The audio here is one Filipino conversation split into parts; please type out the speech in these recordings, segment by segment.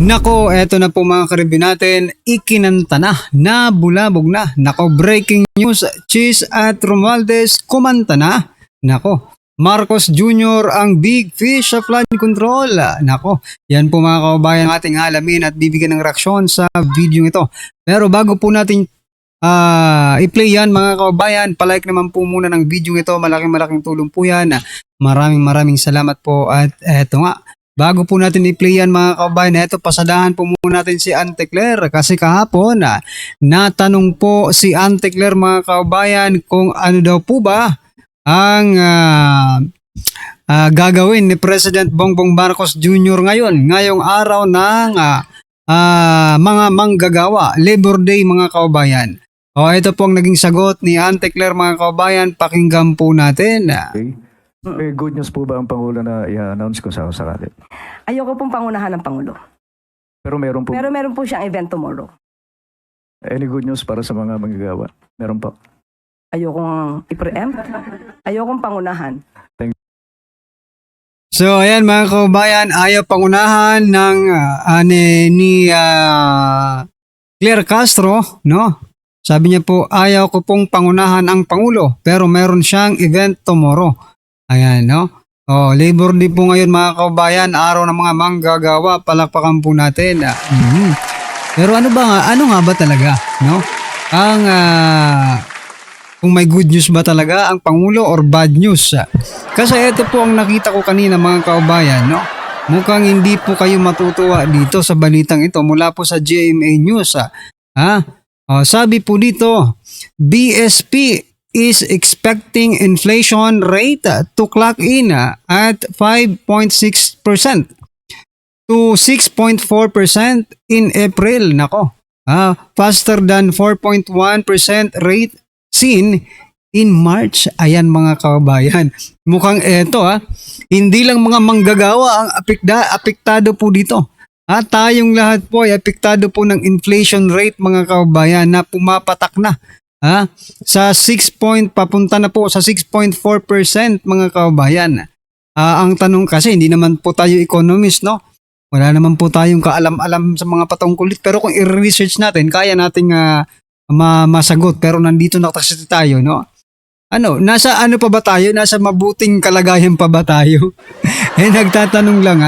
Nako, eto na po mga karibyo natin, ikinanta na, nabulabog na. Nako, breaking news, Cheese at Romualdez kumanta na. Nako, Marcos Jr. ang big fish sa flood control. Nako, yan po mga kababayan ating alamin at bibigyan ng reaksyon sa video ito. Pero bago po natin i-play yan mga kababayan, palike naman po muna ng video ito, malaking tulong po yan. Maraming salamat po at eto nga. Bago po natin i-play yan mga kababayan, eto pasadahan po muna natin si Auntie Claire kasi kahapon natanong po si Auntie Claire mga kababayan kung ano daw po ba ang gagawin ni President Bongbong Marcos Jr. ngayong araw ng mga manggagawa, Labor Day mga kababayan. O ito po ang naging sagot ni Auntie Claire mga kababayan, pakinggan po natin. Okay. May good news po ba ang Pangulo na i-announce ko sa sakali? Ayoko pong pangunahan ng Pangulo. Pero meron po, Pero meron po siyang event tomorrow. any good news para sa mga manggagawa? Meron po. Ayokong i-preempt. Ayokong pangunahan. So ayan mga kababayan, ayaw pangunahan ng ni Claire Castro, no? Sabi niya po, ayaw ko pong pangunahan ang Pangulo, pero meron siyang event tomorrow. Ayan, no? Oh, Labor Day po ngayon mga kababayan, araw ng mga manggagawa, palakpakan po natin. Pero ano nga ba talaga, no? Ang kung may good news ba talaga ang Pangulo or bad news? Kasi ito po ang nakita ko kanina mga kababayan, no? Mukhang hindi po kayo matutuwa dito sa balitang ito mula po sa GMA News. Sabi po dito, BSP is expecting inflation rate to clock in at 5.6% to 6.4% in April. Nako, faster than 4.1% rate seen in March. Ayan mga kababayan. Mukhang eto hindi lang mga manggagawa ang apektado po dito. Tayong lahat po ay apektado po ng inflation rate mga kababayan na pumapatak na. Sa 6 papunta na po sa 6.4% mga kababayan. Ang tanong kasi hindi naman po tayo economist, no? Wala naman po tayong kaalam-alam sa mga patungkulit, pero kung i-research natin, kaya nating masagot. Pero nandito nakataksi tayo, no? Nasa ano pa ba tayo? Nasa mabuting kalagayan pa ba tayo? Nagtatanong lang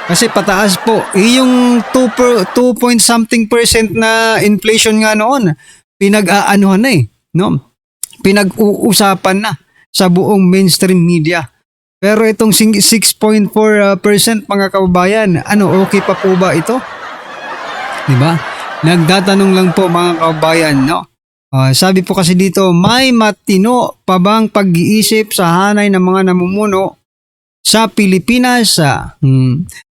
kasi pataas po. Yung 2 point something percent na inflation nga noon, pinag-aanuhan na no? Pinag-uusapan na sa buong mainstream media. Pero itong 6.4% mga kababayan, okay pa po ba ito? Diba? Nagtatanong lang po mga kababayan, no? Sabi po kasi dito, may matino pa bang pag-iisip sa hanay ng mga namumuno sa Pilipinas?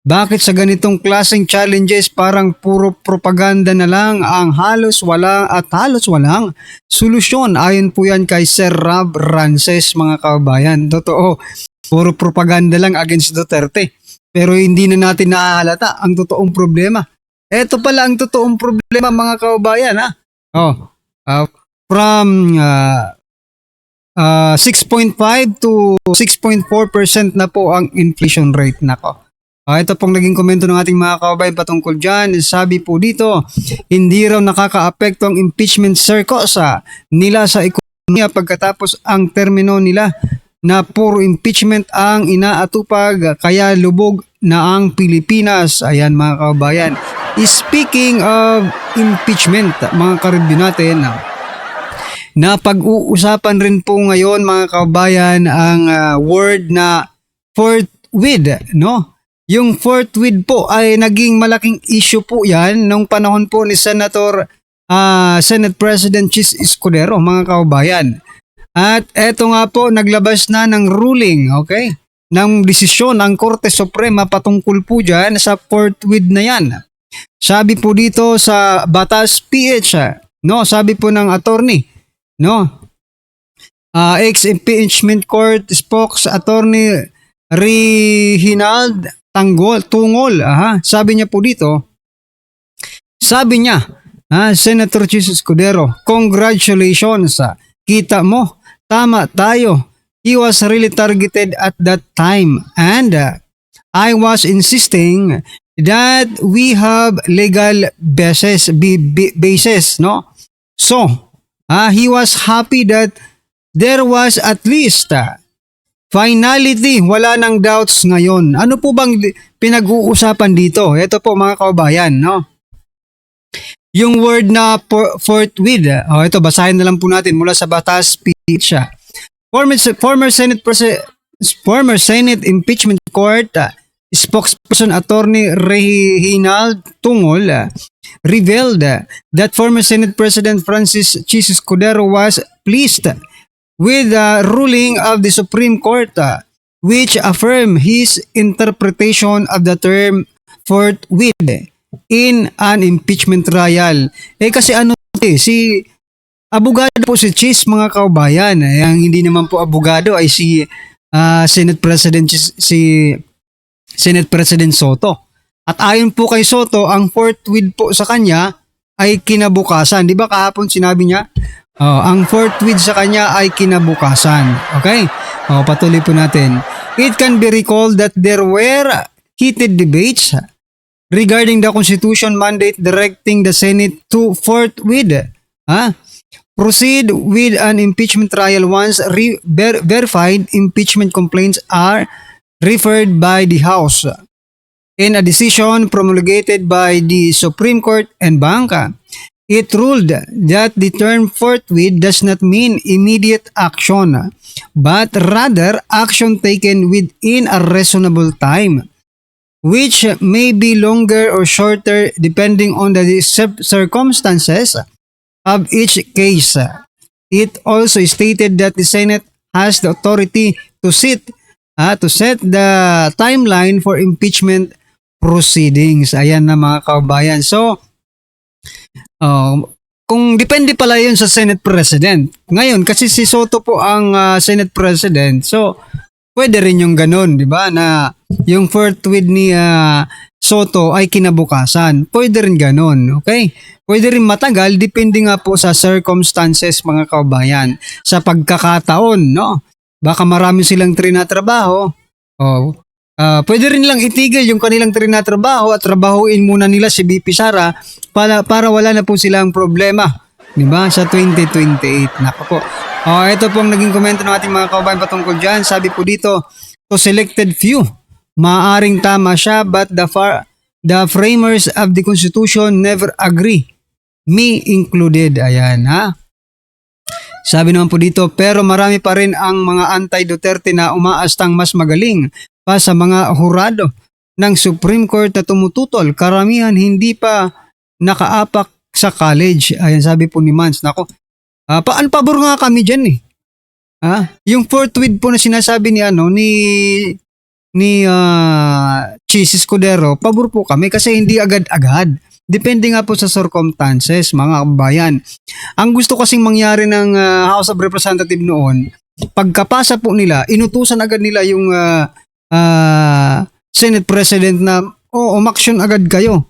Bakit sa ganitong klaseng challenges parang puro propaganda na lang ang halos walang solusyon? Ayon po yan kay Sir Rob Rances mga kababayan. Totoo, puro propaganda lang against Duterte. Pero hindi na natin nahahalata ang totoong problema. Ito pala ang totoong problema mga kababayan. From 6.5 to 6.4% na po ang inflation rate. Nako. Ito pong naging komento ng ating mga kababayan patungkol dyan. Sabi po dito, hindi raw nakaka-apekto ang impeachment circus nila sa ekonomiya pagkatapos ang termino nila na puro impeachment ang inaatupag kaya lubog na ang Pilipinas. Ayan mga kababayan. Speaking of impeachment, mga karibyo natin, na pag-uusapan rin po ngayon mga kababayan ang word na forthwith, no? Yung forthwith po ay naging malaking issue po yan nung panahon po ni Senate President Cheese Escudero mga kababayan. At eto nga po naglabas na ng ruling, okay? Ng desisyon ng Korte Suprema patungkol po dyan sa forthwith na yan. Sabi po dito sa Batas PH, no? Sabi po ng attorney, no? Ex-impeachment court spokes attorney Reginald Tungol, sabi niya po dito, Senator Cheese Escudero, congratulations, kita mo, tama tayo, he was really targeted at that time and I was insisting that we have legal basis, no? So, he was happy that there was at least finality, wala nang doubts ngayon. Ano po bang pinag-uusapan dito? Ito po mga kababayan, no? Yung word na forthwith, ito basahin na lang po natin mula sa batas speech. Former Senate Impeachment Court spokesperson Attorney Reginald Tungol revealed that former Senate President Francis Chis Escudero was pleased with the ruling of the Supreme Court, which affirmed his interpretation of the term forthwith in an impeachment trial. Kasi si abogado po si Chis, mga kaubayan. Ang hindi naman po abogado ay si Senate President Soto. At ayon po kay Soto, ang forthwith po sa kanya ay kinabukasan. Di ba kahapon sinabi niya? Ang forthwith sa kanya ay kinabukasan. Okay? Patuloy po natin. It can be recalled that there were heated debates regarding the Constitution mandate directing the Senate to forthwith proceed with an impeachment trial once verified impeachment complaints are referred by the House. In a decision promulgated by the Supreme Court en banca, it ruled that the term forthwith does not mean immediate action, but rather action taken within a reasonable time, which may be longer or shorter depending on the circumstances of each case. It also stated that the Senate has the authority to set the timeline for impeachment proceedings. Ayan na mga kababayan. So, kung depende pala yun sa Senate President. Ngayon, kasi si Soto po ang Senate President. So, pwede rin yung ganun, di ba? Na yung forthwith ni Soto ay kinabukasan. Pwede rin ganun, okay? Pwede rin matagal, depende nga po sa circumstances, mga kababayan. Sa pagkakataon, no? Baka marami silang trinatrabaho. Pwede rin lang itigil yung kanilang trinatrabaho at trabahuin muna nila si BP Sara para wala na po silang problema. Di ba? Sa 2028. Nako po. Ito pong naging komento ng ating mga kababayan patungkol dyan. Sabi po dito, to selected few, maaring tama siya but the framers of the Constitution never agree. Me included. Ayan, ha? Sabi naman po dito, pero marami pa rin ang mga anti-Duterte na umaastang mas magaling pa sa mga hurado ng Supreme Court na tumututol. Karamihan hindi pa nakaapak sa college. Ayan, sabi po ni Mans. Nako, pabor nga kami dyan eh. Yung forthwith po na sinasabi ni Chis Escudero, pabor po kami kasi hindi agad-agad. Depende nga po sa circumstances, mga kabayan. Ang gusto kasing mangyari ng House of Representatives noon, pagkapasa po nila, inutusan agad nila yung Senate President na, umaksyon agad kayo.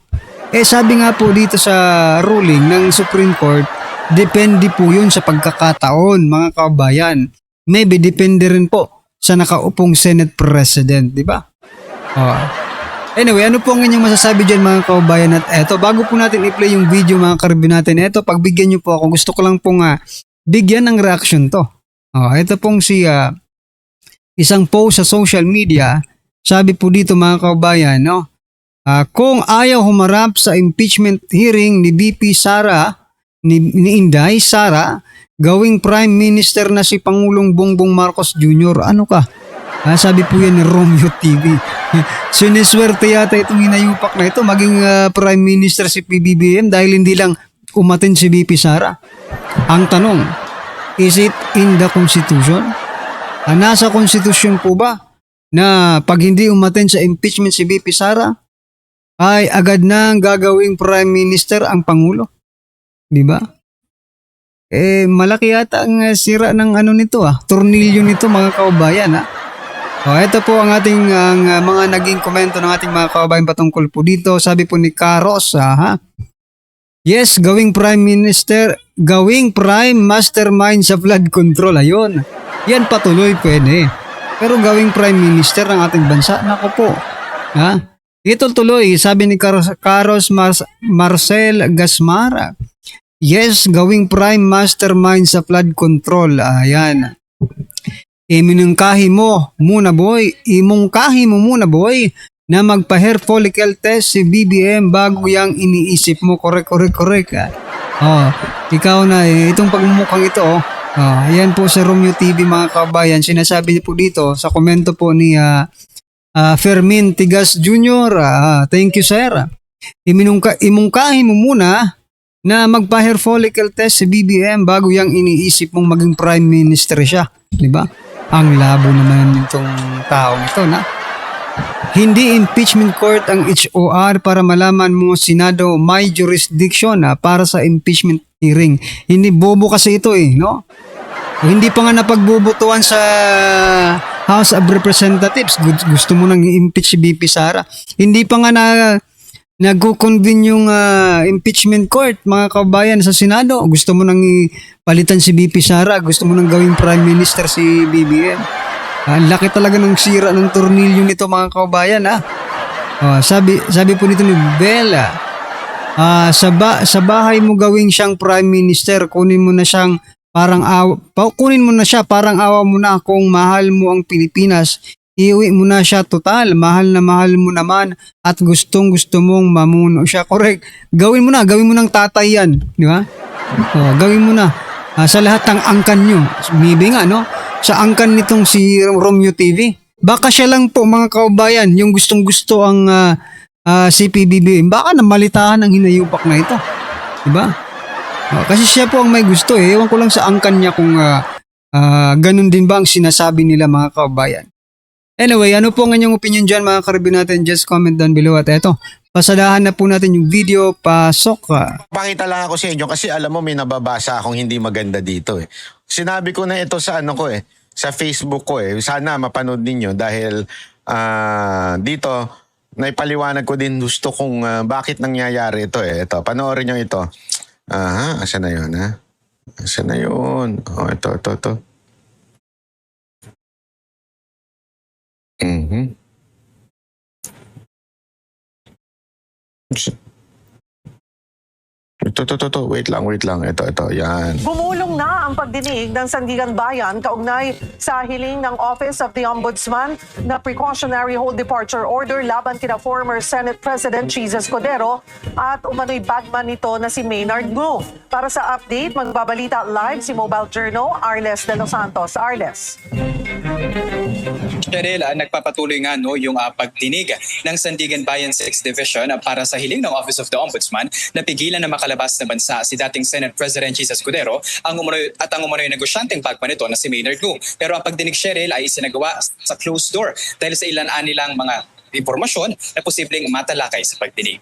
Sabi nga po dito sa ruling ng Supreme Court, depende po yun sa pagkakataon, mga kabayan. Maybe depende rin po sa nakaupong Senate President, di ba? Anyway, ano po ang inyong masasabi dyan, mga kababayan? At eto, bago po natin i-play yung video, mga karibin natin, eto, pagbigyan nyo po ako, gusto ko lang pong bigyan ng reaction to. Ito pong isang post sa social media, sabi po dito, mga kababayan, no? Kung ayaw humarap sa impeachment hearing ni BP Sara, ni Inday Sara, gawing Prime Minister na si Pangulong Bongbong Marcos Jr., ano ka? Sabi po yan ni Romeo TV. Siniswerte yata itong hinayupak na ito maging Prime Minister si PBBM dahil hindi lang umatin si BP Sara. Ang tanong, is it in the Constitution? Nasa Constitution po ba na pag hindi umatin sa impeachment si BP Sara ay agad na gagawing Prime Minister ang Pangulo? Diba? Malaki yata ang sira ng nito tornilyo nito, mga kaubayan ito po ang ating mga naging komento ng ating mga kaubayan patungkol po dito. Sabi po ni Carlos, yes, gawing Prime Minister, gawing Prime Mastermind sa flood control. Ayun, yan patuloy pwede. Pero gawing Prime Minister ng ating bansa, nako po. Ito tuloy, sabi ni Marcel Gasmara, yes, gawing prime mastermind sa flood control. Ayan. Imungkahi mo muna boy, na magpa-hair follicle test si BBM bago yang iniisip mo. Correct. Ikaw na itong pagmumukhang ito. Ayan po sa Romeo TV mga kabayan. Sinasabi po dito sa komento po ni Fermin Tigas Jr. Thank you sir. Imungkahi mo muna na magpa-hair follicle test si BBM bago yang iniisip mong maging prime minister siya. Diba? Ang labo naman itong taong ito na. Hindi impeachment court ang HOR para malaman mo Senado may jurisdiction para sa impeachment hearing. Hindi bobo kasi ito no? Hindi pa nga napagbubutuan sa House of Representatives. Gusto mo nang i-impeach si BP Sara. Hindi pa nga nag-convene yung impeachment court, mga kabayan, sa Senado. Gusto mo nang palitan si BP Sara. Gusto mo nang gawing Prime Minister si BBM. Ang laki talaga ng sira ng tornilyo nito, mga kabayan. Sabi po nito ni Bella, sa bahay mo gawing siyang Prime Minister, kunin mo na siya parang awa mo na kung mahal mo ang Pilipinas. Iuwi mo na siya total, mahal na mahal mo naman at gustong gusto mong mamuno siya. Correct. Gawin mo ng tatay yan, di ba? Gawin mo na sa lahat ng angkan nyo. Maybe nga, no? Sa angkan nitong si Romeo TV. Baka siya lang po, mga kaubayan, yung gustong gusto ang CPBB. Baka namalitahan ang hinayupak na ito. Di ba? Kasi siya po ang may gusto Ewan ko lang sa angkan niya kung ganun din ba ang sinasabi nila, mga kaubayan. Anyway, ano po ang inyong opinion dyan, mga karibin natin? Just comment down below. At eto, pasadahan na po natin yung video. Pasok ka. Pakita lang ako sa inyo kasi alam mo may nababasa akong hindi maganda dito Sinabi ko na ito sa sa Facebook ko Sana mapanood ninyo dahil dito naipaliwanag ko din gusto kong bakit nangyayari ito Ito, panoorin nyo ito. Asan na yun Asan na yun? Ito. Ito. Wait lang. Ito. Yan. Gumulong na ang pagdinig ng Sandigan Bayan kaugnay sa hiling ng Office of the Ombudsman na precautionary hold departure order laban kina former Senate President Cheese Escudero at umano'y bagman nito na si Maynard Ngu. Para sa update, magbabalita live si Mobile Journal, Arles de los Santos. Arles. Cheryl, nagpapatuloy nga yung pagdinig ng Sandigan Bayan 6th Division para sa hiling ng Office of the Ombudsman na pigilan na makalabas na bansa si dating Senate President Cheese Escudero ang umunoy negosyanteng bagman nito na si Maynard Ngu. Pero ang pagdinig, Cheryl, ay isinagawa sa closed door dahil sa ilan nilang mga impormasyon na posibleng matalakay sa pagdinig.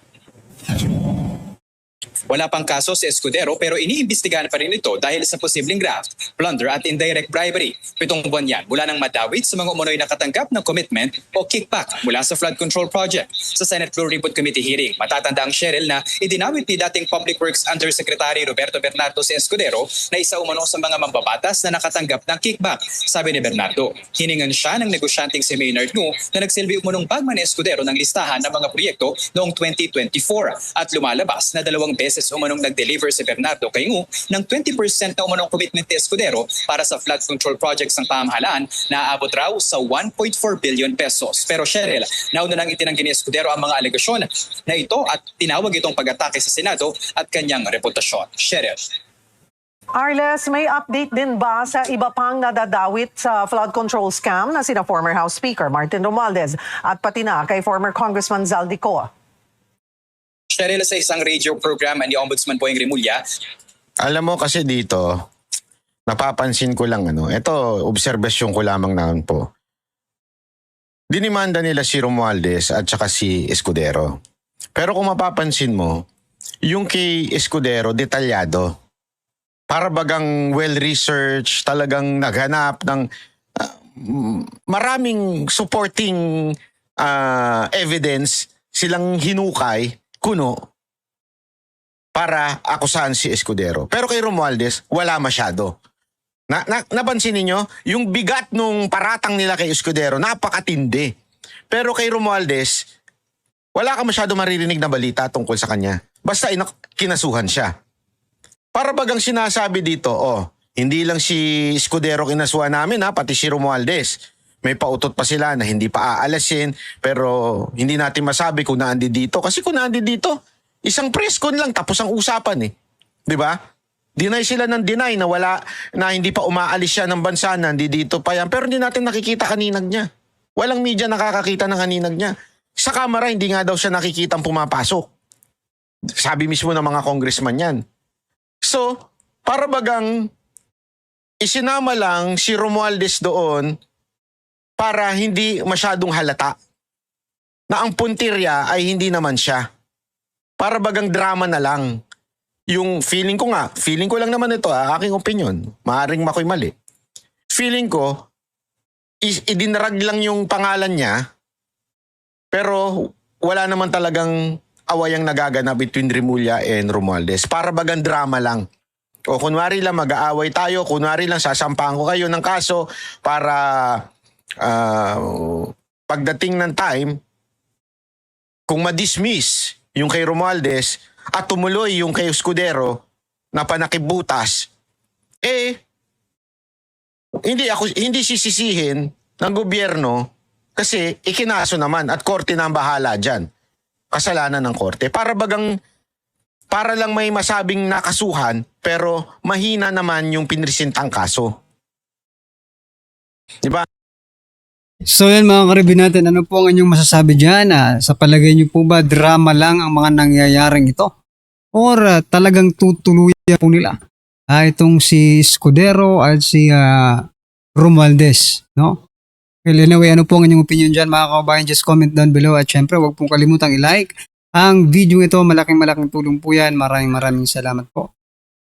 Wala pang kaso si Escudero pero iniimbestigahan pa rin ito dahil sa posibleng graft, plunder at indirect bribery. 7 buwan yan mula nang madawit sa mga umunoy nakatanggap ng commitment o kickback mula sa flood control project. Sa Senate Blue Ribbon Committee hearing, matatanda ang Cheryl na idinawit ni dating Public Works Undersecretary Roberto Bernardo si Escudero na isa umano sa mga mambabatas na nakatanggap ng kickback. Sabi ni Bernardo, hiningan siya ng negosyanteng si Maynard Ngu na nagsilbi umunong bagman ni Escudero ng listahan ng mga proyekto noong 2024 at lumalabas na 2 beses umanong nag-deliver si Bernardo kay Ngu ng 20% na umanong commitment ni Escudero para sa flood control projects ng pamahalaan na aabot raw sa 1.4 billion pesos. Pero Cheryl, nauna nang itinanggi ni Escudero ang mga alegasyon na ito at tinawag itong pag-atake sa Senado at kanyang reputasyon. Cheryl. Arles, may update din ba sa iba pang nadadawit sa flood control scam na sina former House Speaker Martin Romualdez at pati na kay former Congressman Zaldico? Cheryl, sa isang radio program ni Ombudsman Boyeng Rimulya. Alam mo kasi dito, napapansin ko lang ito, obserbasyon ko lamang naman po. Dinimanda nila si Romualdez at saka si Escudero. Pero kung mapapansin mo, yung kay Escudero detalyado. Para bagang well-researched, talagang naghanap ng maraming supporting evidence silang hinukay, kuno, para akusahan si Escudero. Pero kay Romualdez, wala masyado. Napansin niyo yung bigat nung paratang nila kay Escudero, napakatindi. Pero kay Romualdez, Wala ka masyado maririnig na balita tungkol sa kanya. Basta kinasuhan siya. Para bagang sinasabi dito, hindi lang si Escudero kinasuhan namin pati si Romualdez. May pautot pa sila na hindi pa aalasin, pero hindi natin masabi kung naandi dito. Kasi kung naandi dito, isang press con lang tapos ang usapan eh. 'Di ba? Deny sila ng deny na hindi pa umaalis siya ng bansa, nandi dito pa yan. Pero hindi natin nakikita kaninag niya. Walang media nakakakita ng kaninag niya. Sa kamera, hindi nga daw siya nakikitang pumapasok. Sabi mismo ng mga congressman yan. So, para bagang isinama lang si Romualdez doon para hindi masyadong halata na ang puntirya ay hindi naman siya. Para bagang drama na lang. Yung feeling ko lang naman ito, aking opinion. Maaring mako'y mali. Feeling ko, idinarag lang yung pangalan niya, pero wala naman talagang awayang nagaganap between Remulla and Romualdez. Para bagang drama lang. O kunwari lang mag-aaway tayo, kunwari lang sasampahan ko kayo ng kaso para pagdating ng time, kung ma-dismiss yung kay Romualdez at tumuloy yung kay Escudero na panakibutas, hindi sisisihin ng gobyerno kasi ikinaso naman at korte na ang bahala dyan. Kasalanan ng korte. Para lang may masabing nakasuhan pero mahina naman yung pinresentang kaso. Diba? So yan mga karibin natin, ano po ang inyong masasabi dyan? Sa palagay niyo po ba drama lang ang mga nangyayaring ito? Or talagang tutuluyan po nila? Itong si Escudero at si Romualdez, no? Well, anyway, ano po ang inyong opinion dyan mga kababayan? Just comment down below at syempre huwag pong kalimutang i-like ang video ito. Malaking tulong po yan. Maraming salamat po.